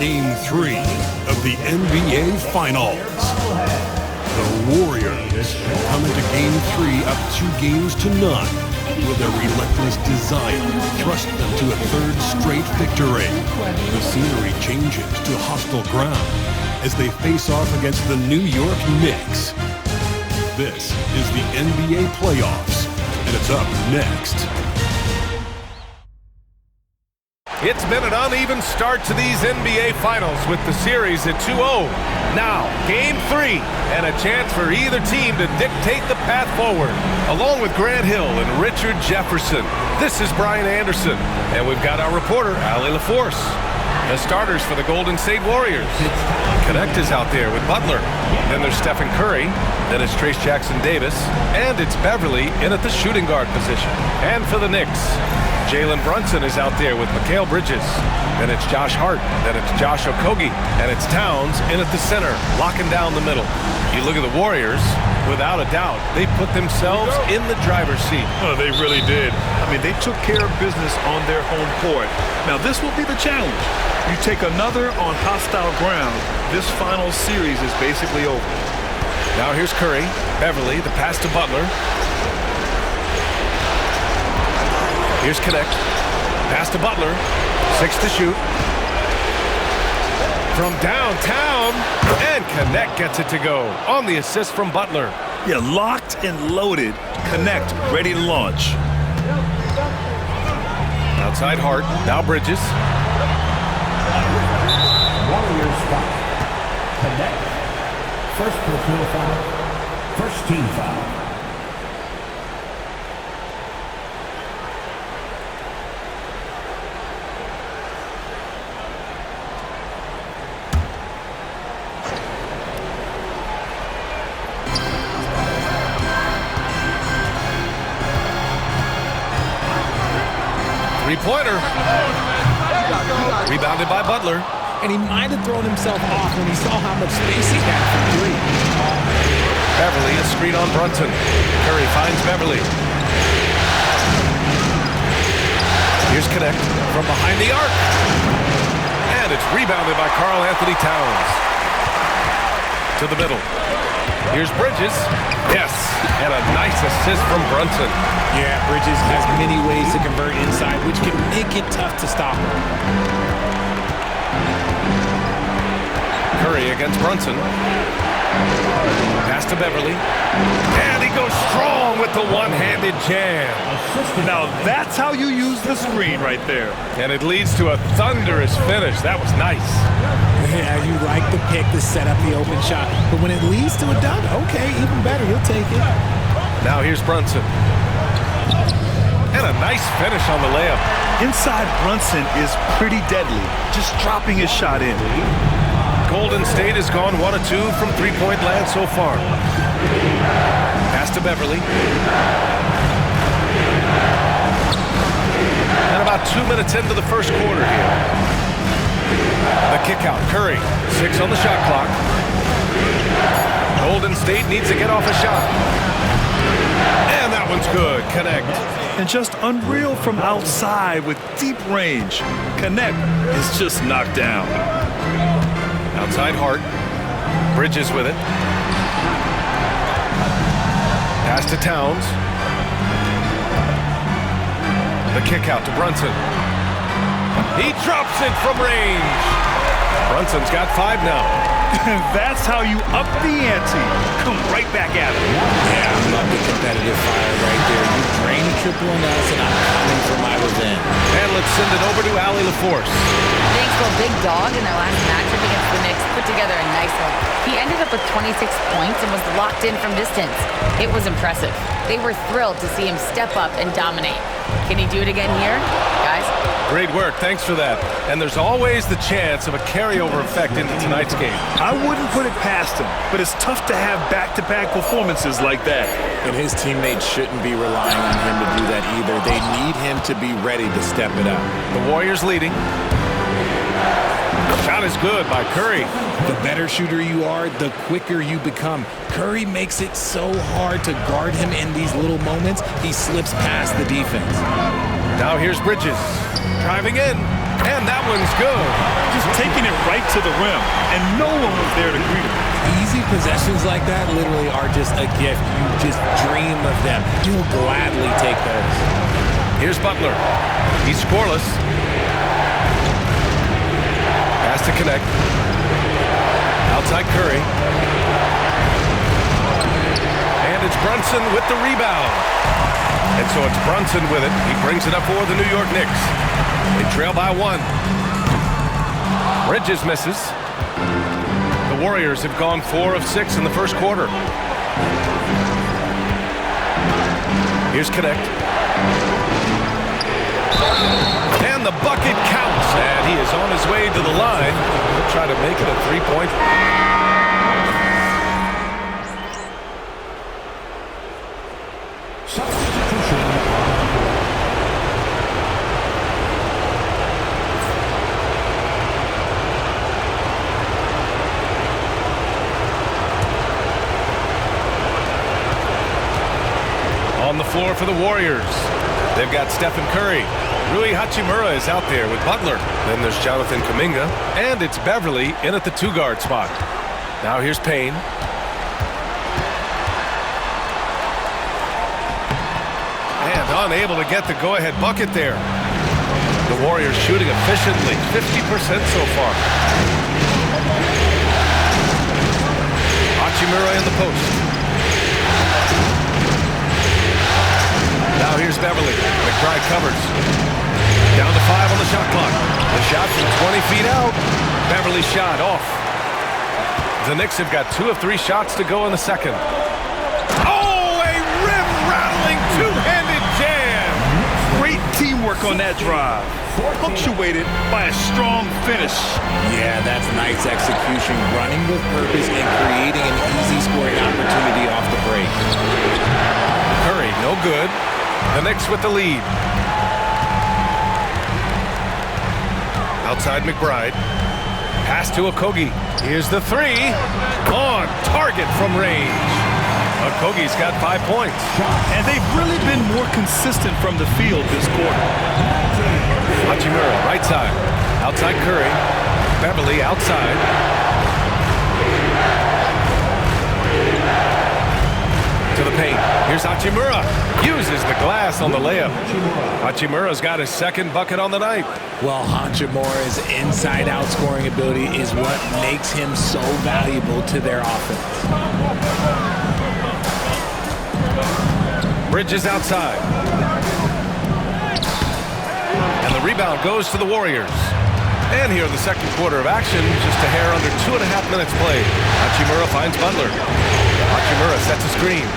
Game 3 of the NBA Finals. The Warriors come into Game 3 up 2-0, with their relentless desire thrust them to a third straight victory. The scenery changes to hostile ground as they face off against the New York Knicks. This is the NBA playoffs, and it's up next. It's been an uneven start to these NBA Finals with the series at 2-0. Now, Game 3, and a chance for either team to dictate the path forward. Along with Grant Hill and Richard Jefferson, this is Brian Anderson, and we've got our reporter, Allie LaForce. The starters for the Golden State Warriors. Connect is out there with Butler. Then there's Stephen Curry. Then it's Trace Jackson-Davis. And it's Beverly in at the shooting guard position. And for the Knicks, Jalen Brunson is out there with Mikal Bridges. Then it's Josh Hart. Then it's Josh Okogie. And it's Towns in at the center, locking down the middle. You look at the Warriors, without a doubt, they put themselves in the driver's seat. Oh, they really did. I mean, they took care of business on their home court. Now, this will be the challenge. You take another on hostile ground, this final series is basically over. Now here's Curry. Beverly, the pass to Butler. Here's Connect. Pass to Butler. 6 to shoot. From downtown. And Connect gets it to go on the assist from Butler. Yeah, locked and loaded. Connect, ready to launch. Outside Hart. Now Bridges. Warriors foul. Connect. First personal foul. First team foul. Three-pointer. Rebounded by Butler. And he might have thrown himself off when he saw how much space he had for three. Beverly, a screen on Brunson. Curry finds Beverly. Here's Connect from behind the arc. And it's rebounded by Karl Anthony Towns. To the middle. Here's Bridges. Yes, and a nice assist from Brunson. Yeah, Bridges has many ways to convert inside, which can make it tough to stop him. Curry against Brunson. Pass to Beverly. And he goes strong with the one-handed jam. Now that's how you use the screen right there. And it leads to a thunderous finish. That was nice. Yeah, you like the pick to set up the open shot. But when it leads to a dunk, okay, even better, you'll take it. Now here's Brunson. And a nice finish on the layup. Inside Brunson is pretty deadly, just dropping his shot in. Golden State has gone 1 of 2 from three-point land so far. Pass to Beverly. And about 2 minutes into the first quarter here. The kick out, Curry. 6 on the shot clock. Golden State needs to get off a shot. And that one's good. Connect. And just unreal from outside with deep range. Connect is just knocked down. Outside Hart. Bridges with it. Pass to Towns. The kick out to Brunson. He drops it from range. Brunson's got 5 now. That's how you up the ante. Come right back at him. Yeah, I love the competitive fire right there. You drain a triple on us, and I'm coming for my revenge. And let's send it over to Allie LaForce. Thanks to a big dog in their last matchup against the Knicks, put together a nice one. He ended up with 26 points and was locked in from distance. It was impressive. They were thrilled to see him step up and dominate. Can he do it again here, guys? Great work. Thanks for that. And there's always the chance of a carryover effect into tonight's game. I wouldn't put it past him, but it's tough to have back-to-back performances like that. And his teammates shouldn't be relying on him to do that either. They need him to be ready to step it up. The Warriors leading. Shot is good by Curry. The better shooter you are, the quicker you become. Curry makes it so hard to guard him in these little moments. He slips past the defense. Now here's Bridges. Driving in. And that one's good. Just taking it right to the rim, and no one was there to greet him. Easy possessions like that literally are just a gift. You just dream of them. You'll gladly take those. Here's Butler. He's scoreless. Has to connect. Outside Curry. And it's Brunson with the rebound. And so it's Brunson with it. He brings it up for the New York Knicks. They trail by 1. Bridges misses. The Warriors have gone 4 of 6 in the first quarter. Here's Connect. And the bucket counts. And he is on his way to the line. He'll try to make it a 3-point. On the floor for the Warriors. They've got Stephen Curry. Rui Hachimura is out there with Butler. Then there's Jonathan Kuminga. And it's Beverly in at the 2-guard spot. Now here's Payne. And unable to get the go-ahead bucket there. The Warriors shooting efficiently, 50% so far. Hachimura in the post. Now here's Beverly. McBride covers. Down to 5 on the shot clock. The shot from 20 feet out. Beverly shot off. The Knicks have got 2 of 3 shots to go in the second. Oh, a rim-rattling two-handed jam. Great teamwork on that drive. Punctuated by a strong finish. Yeah, that's nice execution. Running with purpose and creating an easy scoring opportunity off the break. Curry, no good. The Knicks with the lead. Outside McBride. Pass to Okogie. Here's the 3. On target from range. Okogie's got 5 points. And they've really been more consistent from the field this quarter. Hachimura, right side. Outside Curry. Beverly outside. To the paint. Here's Hachimura. Uses the glass on the layup. Hachimura's got his second bucket on the night. Well, Hachimura's inside-out scoring ability is what makes him so valuable to their offense. Bridges outside. And the rebound goes to the Warriors. And here in the second quarter of action, just a hair under 2.5 minutes played. Hachimura finds Butler. Hachimura sets a screen.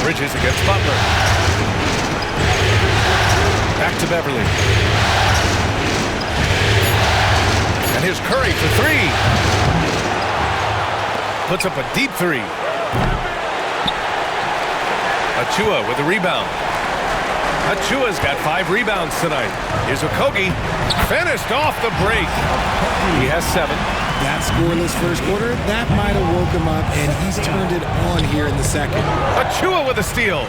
Bridges against Butler. Back to Beverly. And here's Curry for 3. Puts up a deep 3. Achua with a rebound. Achua's got 5 rebounds tonight. Here's Okogie. Finished off the break. He has 7. That scoreless first quarter, that might have woke him up, and he's turned it on here in the second. Achua with a steal.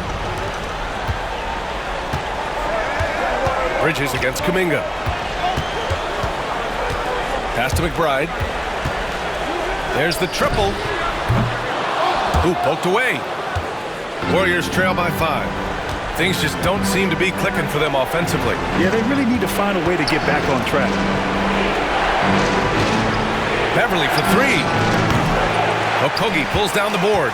Bridges against Kuminga. Pass to McBride. There's the triple. Ooh, poked away. Warriors trail by 5. Things just don't seem to be clicking for them offensively. Yeah, they really need to find a way to get back on track. Beverly for 3. Okogie pulls down the board.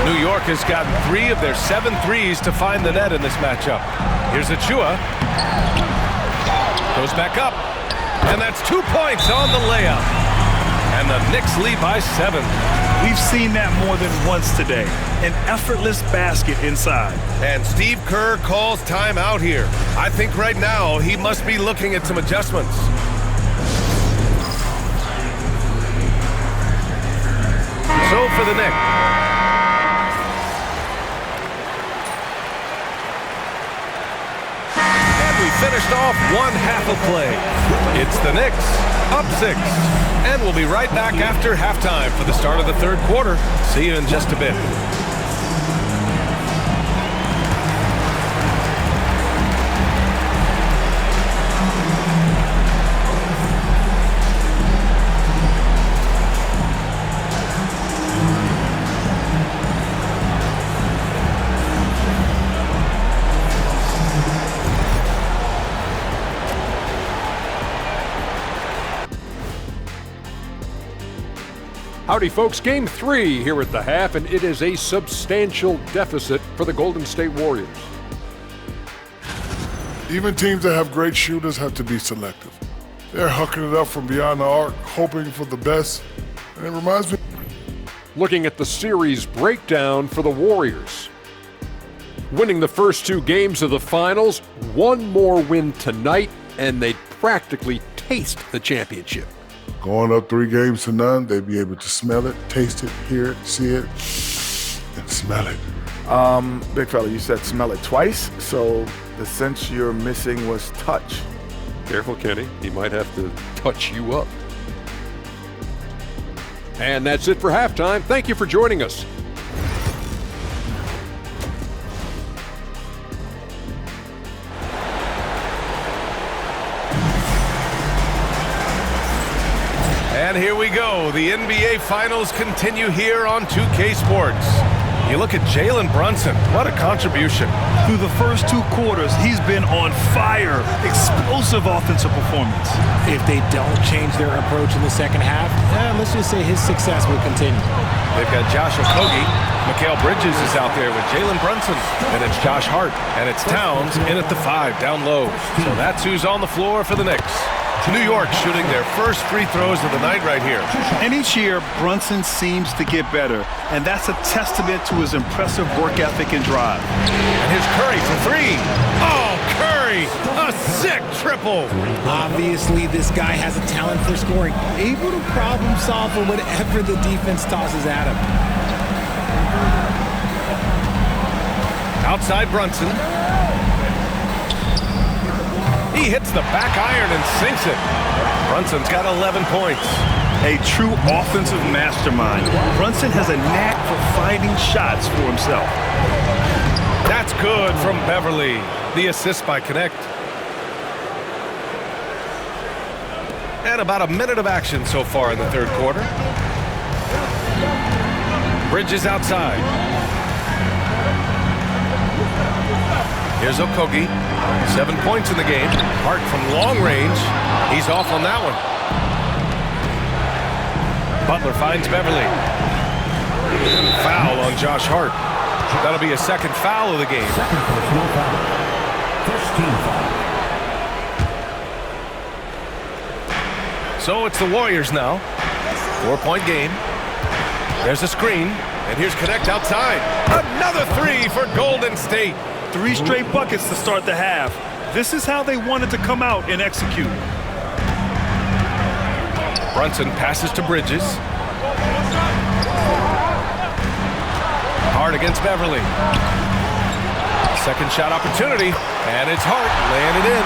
New York has gotten 3 of their 7 threes to find the net in this matchup. Here's Achua. Goes back up. And that's 2 points on the layup. And the Knicks lead by 7. We've seen that more than once today. An effortless basket inside. And Steve Kerr calls timeout here. I think right now he must be looking at some adjustments. So for the Knicks. And we finished off 1 half of play. It's the Knicks up 6. And we'll be right back after halftime for the start of the third quarter. See you in just a bit. Howdy, folks. Game 3 here at the half, and it is a substantial deficit for the Golden State Warriors. Even teams that have great shooters have to be selective. They're hucking it up from beyond the arc, hoping for the best. And it reminds me. Looking at the series breakdown for the Warriors. Winning the first 2 games of the finals, one more win tonight, and they'd practically taste the championship. Going up 3 games to none, they'd be able to smell it, taste it, hear it, see it, and smell it. Big fella, you said smell it twice, so the sense you're missing was touch. Careful, Kenny. He might have to touch you up. And that's it for halftime. Thank you for joining us. And here we go. The NBA Finals continue here on 2K Sports. You look at Jalen Brunson. What a contribution. Through the first 2 quarters, he's been on fire. Explosive offensive performance. If they don't change their approach in the second half, let's just say his success will continue. They've got Josh Okogie. Mikal Bridges is out there with Jalen Brunson. And it's Josh Hart. And it's Towns in at the 5, down low. So that's who's on the floor for the Knicks. New York shooting their first free throws of the night right here. And each year, Brunson seems to get better. And that's a testament to his impressive work ethic and drive. And here's Curry for 3. Oh, Curry! A sick triple! Obviously, this guy has a talent for scoring. Able to problem solve for whatever the defense tosses at him. Outside Brunson. He hits the back iron and sinks it. Brunson's got 11 points. A true offensive mastermind. Brunson has a knack for finding shots for himself. That's good from Beverly. The assist by Connect. And about a minute of action so far in the third quarter. Bridges outside. Here's Okogie. 7 points in the game. Hart from long range. He's off on that one. Butler finds Beverly. And foul on Josh Hart. That'll be a second foul of the game. Second personal foul. First team foul. So it's the Warriors now. 4-point game. There's a screen. And here's Connect outside. Another 3 for Golden State. 3 straight buckets to start the half. This is how they wanted to come out and execute. Brunson passes to Bridges. Hart against Beverly. Second shot opportunity, and it's Hart laying it in.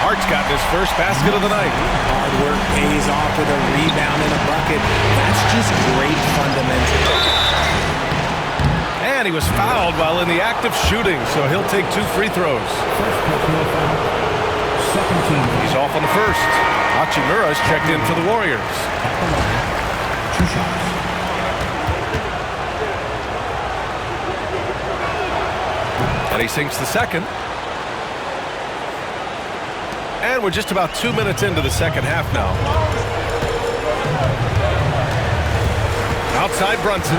Hart's got his first basket of the night. Hard work pays off with a rebound and a bucket. That's just great fundamentals. And he was fouled while in the act of shooting, so he'll take 2 free throws. First personal foul. Second team foul. He's off on the first. Hachimura's checked in for the Warriors. 2 shots. And he sinks the second. And we're just about 2 minutes into the second half now. Outside Brunson.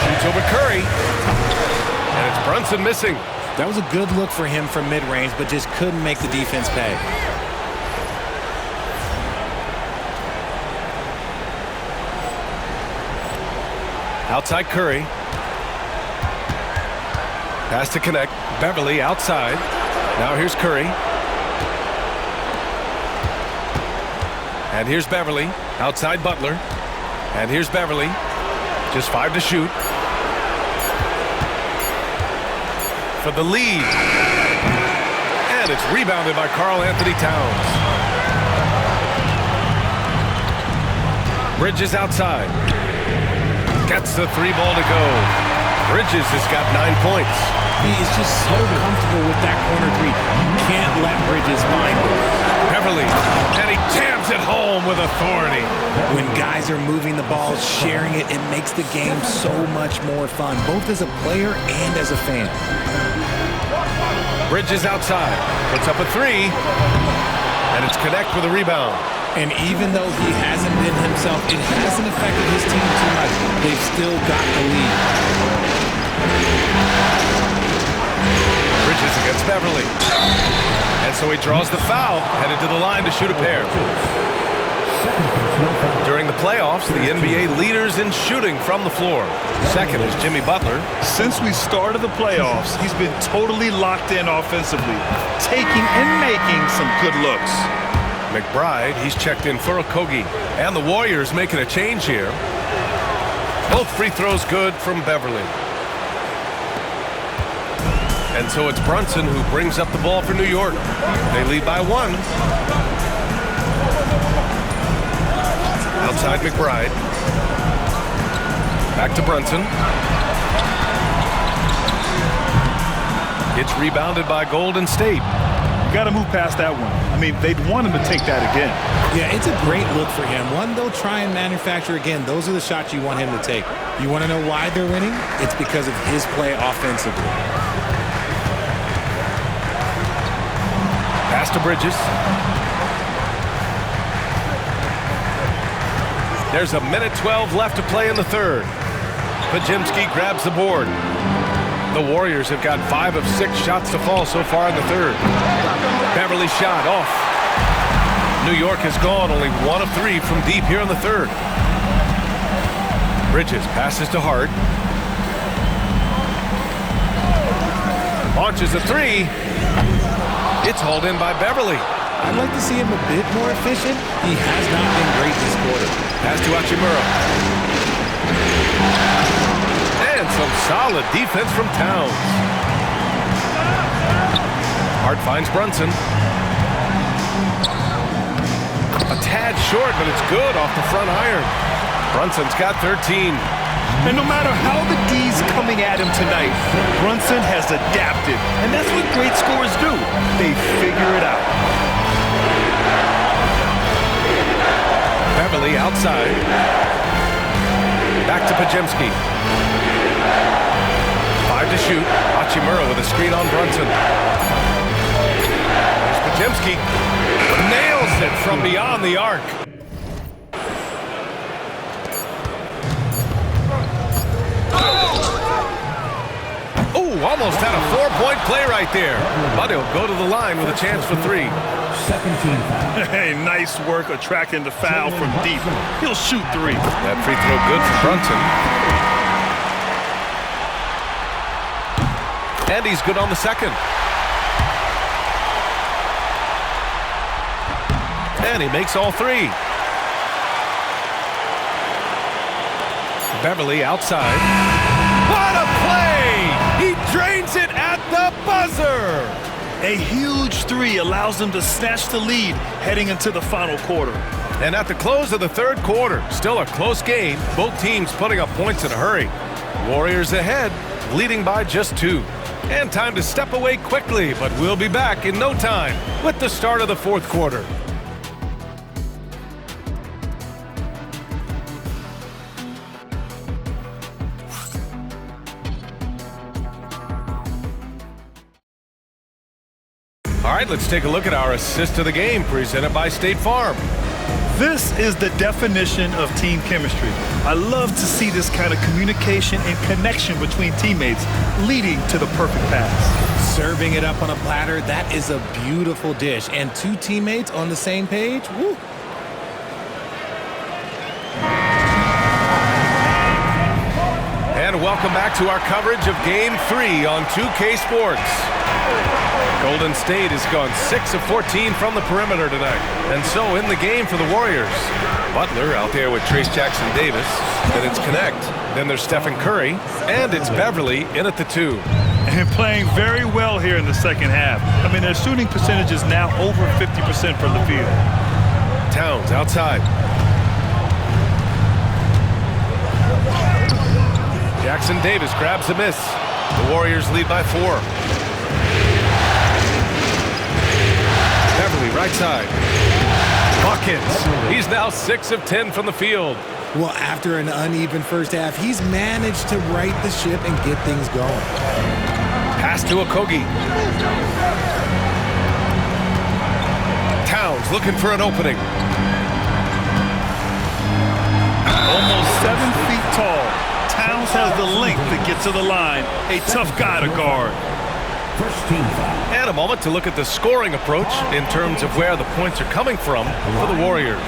Shoots over Curry. And it's Brunson missing. That was a good look for him from mid-range, but just couldn't make the defense pay. Outside Curry. Pass to Connect. Beverly outside. Now here's Curry. And here's Beverly. Outside Butler. And here's Beverly. Just 5 to shoot. For the lead. And it's rebounded by Karl Anthony Towns. Bridges outside. Gets the 3 ball to go. Bridges has got 9 points. He is just so comfortable with that corner 3. You can't let Bridges find it. Beverly, and he jams it home with authority. When guys are moving the ball, sharing it, it makes the game so much more fun, both as a player and as a fan. Bridges outside, puts up a 3, and it's Connect with a rebound. And even though he hasn't been himself, it hasn't affected his team too much. They've still got the lead. Bridges against Beverly. And so he draws the foul, headed to the line to shoot a pair. During the playoffs, the NBA leaders in shooting from the floor. Second is Jimmy Butler. Since we started the playoffs, he's been totally locked in offensively, taking and making some good looks. McBride, he's checked in for Okogie. And the Warriors making a change here. Both free throws good from Beverly. And so it's Brunson who brings up the ball for New York. They lead by 1. Outside McBride. Back to Brunson. It's rebounded by Golden State. Got to move past that one. I mean, they'd want him to take that again. Yeah, it's a great look for him. One, they'll try and manufacture again. Those are the shots you want him to take. You want to know why they're winning? It's because of his play offensively. Pass to Bridges. There's a minute 12 left to play in the third. Pajemski grabs the board. The Warriors have got 5 of 6 shots to fall so far in the third. Beverly shot off. New York has gone only 1 of 3 from deep here in the third. Bridges passes to Hart. Launches a 3. It's hauled in by Beverly. I'd like to see him a bit more efficient. He has not been great this quarter. Pass to Hachimura. And some solid defense from Towns. Hart finds Brunson. A tad short, but it's good off the front iron. Brunson's got 13. And no matter how the D's coming at him tonight, Brunson has adapted. And that's what great scorers do. They figure it out. Beverly outside. Back to Pajemski. 5 to shoot. Hachimura with a screen on Brunson. Here's Pajemski. Nails it from beyond the arc. Almost had a 4-point play right there. But he'll go to the line with a chance for 3. Second team foul. Hey, nice work attracting the foul from deep. He'll shoot 3. That free throw good for Brunson. And he's good on the second. And he makes all 3. Beverly outside. What a play! He drains it at the buzzer! A huge 3 allows them to snatch the lead heading into the final quarter. And at the close of the third quarter, still a close game, both teams putting up points in a hurry. Warriors ahead, leading by just 2. And time to step away quickly, but we'll be back in no time with the start of the fourth quarter. All right, let's take a look at our assist of the game presented by State Farm. This is the definition of team chemistry. I love to see this kind of communication and connection between teammates leading to the perfect pass. Serving it up on a platter, that is a beautiful dish. And 2 teammates on the same page, woo. And welcome back to our coverage of Game 3 on 2K Sports. Golden State has gone 6 of 14 from the perimeter tonight. And so in the game for the Warriors, Butler out there with Trace Jackson-Davis. Then it's Connect. Then there's Stephen Curry. And it's Beverly in at the 2. And playing very well here in the second half. I mean, their shooting percentage is now over 50% from the field. Towns outside. Jackson-Davis grabs the miss. The Warriors lead by 4. Beverly right side. Buckets. He's now 6 of 10 from the field. Well, after an uneven first half, he's managed to right the ship and get things going. Pass to Okogie. Towns looking for an opening. Almost 7 feet tall. Towns has the length to get to the line. A tough guy to guard. First team foul. And a moment to look at the scoring approach in terms of where the points are coming from for the Warriors.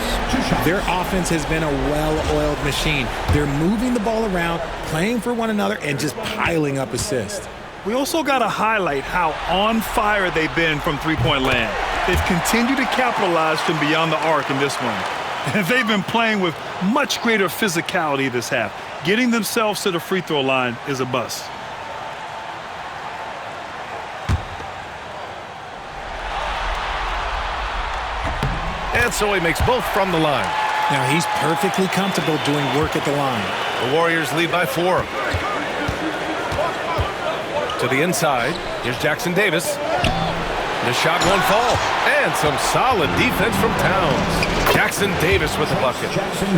Their offense has been a well-oiled machine. They're moving the ball around, playing for one another, and just piling up assists. We also got to highlight how on fire they've been from three-point land. They've continued to capitalize from beyond the arc in this one. And they've been playing with much greater physicality this half. Getting themselves to the free throw line is a bust. And so he makes both from the line. Now he's perfectly comfortable doing work at the line. The Warriors lead by 4. To the inside, here's Jackson Davis. The shot won't fall. And some solid defense from Towns. Jackson Davis with the bucket.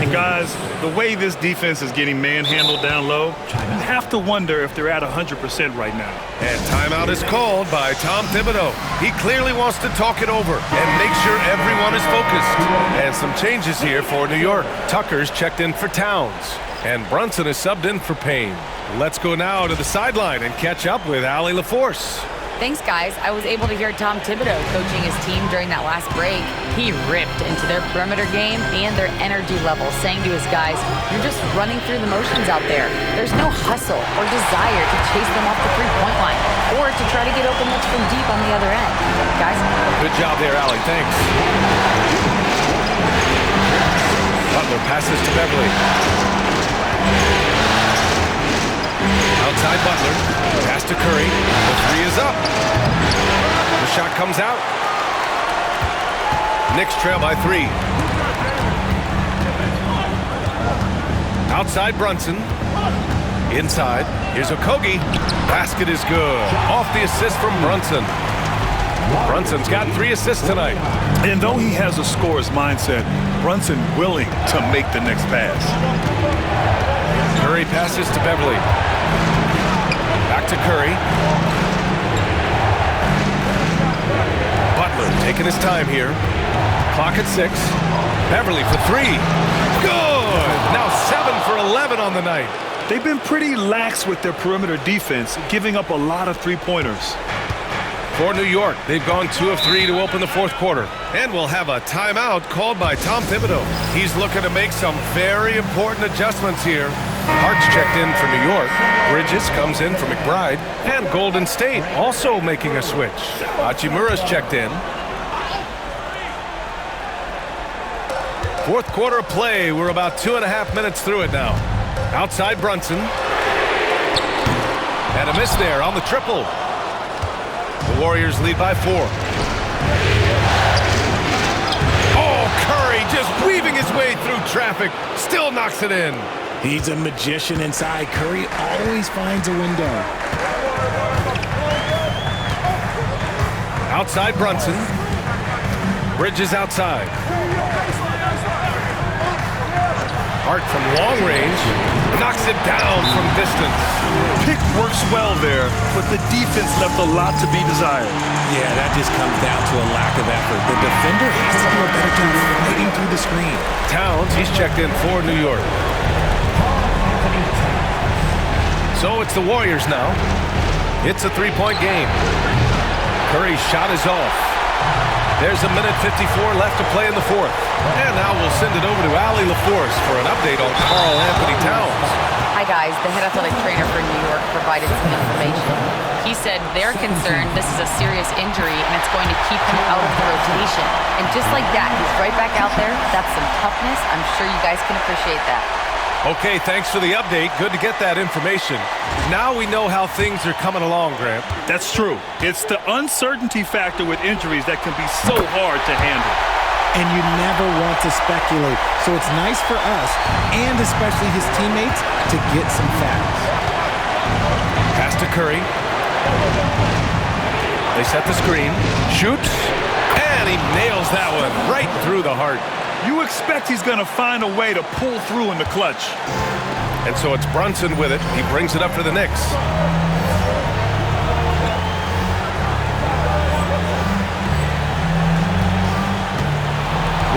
And guys, the way this defense is getting manhandled down low, you have to wonder if they're at 100% right now. And timeout is called by Tom Thibodeau. He clearly wants to talk it over and make sure everyone is focused. And some changes here for New York. Tucker's checked in for Towns. And Brunson is subbed in for Payne. Let's go now to the sideline and catch up with Allie LaForce. Thanks, guys. I was able to hear Tom Thibodeau coaching his team during that last break. He ripped into their perimeter game and their energy level, saying to his guys, you're just running through the motions out there. There's no hustle or desire to chase them off the three-point line or to try to get open looks from deep on the other end. Guys? Good job there, Allie. Thanks. Butler passes to Beverly. Outside Butler, pass to Curry, the three is up. The shot comes out. Knicks trail by 3. Outside Brunson, inside, here's Okogie. Basket is good, off the assist from Brunson. Brunson's got 3 assists tonight. And though he has a scorer's mindset, Brunson willing to make the next pass. Curry passes to Beverly. Back to Curry. Butler taking his time here. Clock at 6. Beverly for 3. Good! Now 7 for 11 on the night. They've been pretty lax with their perimeter defense, giving up a lot of three-pointers. For New York, they've gone 2 of 3 to open the fourth quarter. And we'll have a timeout called by Tom Thibodeau. He's looking to make some very important adjustments here. Hart's checked in for New York. Bridges comes in for McBride. And Golden State also making a switch. Hachimura's checked in. Fourth quarter play. We're about 2.5 minutes through it now. Outside Brunson. And a miss there on the triple. The Warriors lead by 4. Oh, Curry just weaving his way through traffic. Still knocks it in. He's a magician inside. Curry always finds a window. Outside Brunson. Bridges outside. Hart from long range. Knocks it down from distance. Pick works well there, but the defense left a lot to be desired. Yeah, that just comes down to a lack of effort. The defender has to do a better job fighting through the screen. Towns, he's checked in for New York. So it's the Warriors now. It's a 3-point game. Curry's shot is off. There's a minute 54 left to play in the fourth. And now we'll send it over to Allie LaForce for an update on Karl Anthony Towns. Hi, guys. The head athletic trainer for New York provided some information. He said they're concerned this is a serious injury and it's going to keep him out of the rotation. And just like that, he's right back out there. That's some toughness. I'm sure you guys can appreciate that. Okay, thanks for the update. Good to get that information. Now we know how things are coming along, Grant. That's true. It's the uncertainty factor with injuries that can be so hard to handle. And you never want to speculate. So it's nice for us, and especially his teammates, to get some facts. Pass to Curry. They set the screen. Shoots. And he nails that one right through the heart. You expect he's going to find a way to pull through in the clutch. And so it's Brunson with it. He brings it up for the Knicks.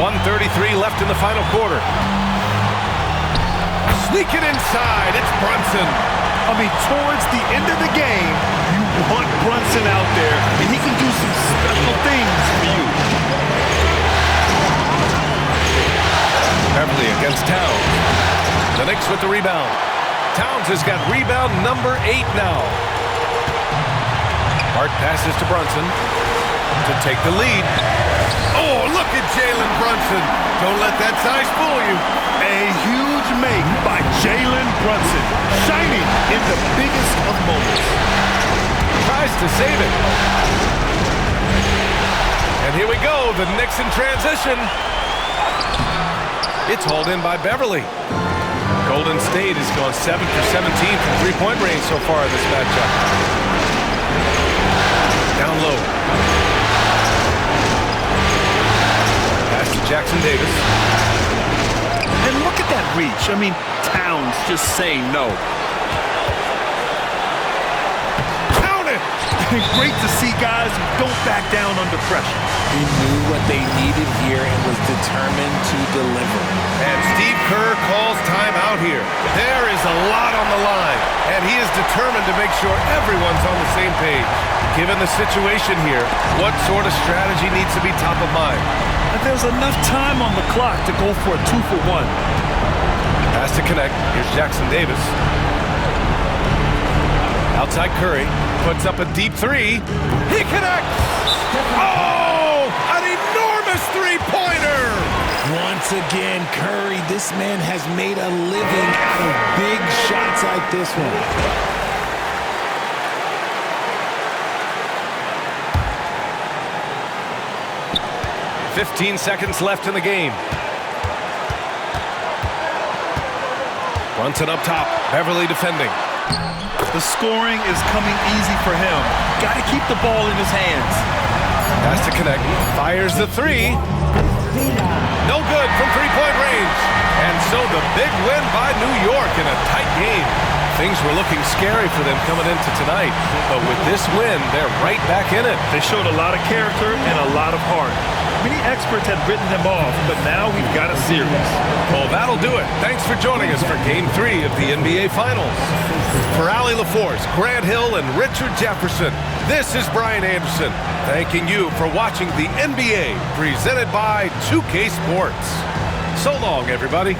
.133 left in the final quarter. Sneaking inside, it's Brunson. I mean, towards the end of the game, you want Brunson out there, and he can do some special things for you. Beverly against Towns. The Knicks with the rebound. Towns has got rebound number 8 now. Hart passes to Brunson to take the lead. Oh, look at Jalen Brunson. Don't let that size fool you. A huge make by Jalen Brunson, shining in the biggest of moments. Tries to save it. And here we go, the Knicks in transition. It's hauled in by Beverly. Golden State has gone 7 for 17 from three-point range so far in this matchup. Down low. Pass to Jackson Davis. And look at that reach. I mean, Towns just saying no. Count it! Great to see guys who don't back down under pressure. He knew what they needed here and was determined to deliver. And Steve Kerr calls timeout here. There is a lot on the line, and he is determined to make sure everyone's on the same page. Given the situation here, what sort of strategy needs to be top of mind? And there's enough time on the clock to go for a 2-for-1. Has to connect. Here's Jackson Davis. Outside Curry. Puts up a deep 3. He connects! Oh! An enormous three-pointer! Once again, Curry, this man has made a living out of big shots like this one. 15 seconds left in the game. Brunson up top. Beverly defending. The scoring is coming easy for him. Got to keep the ball in his hands. Has to connect. Fires the 3. No good from three-point range. And so the big win by New York in a tight game. Things were looking scary for them coming into tonight. But with this win, they're right back in it. They showed a lot of character and a lot of heart. Many experts had written them off, but now we've got a series. Well, that'll do it. Thanks for joining us for Game 3 of the NBA Finals. For Allie LaForce, Grant Hill, and Richard Jefferson, this is Brian Anderson, thanking you for watching the NBA presented by 2K Sports. So long, everybody.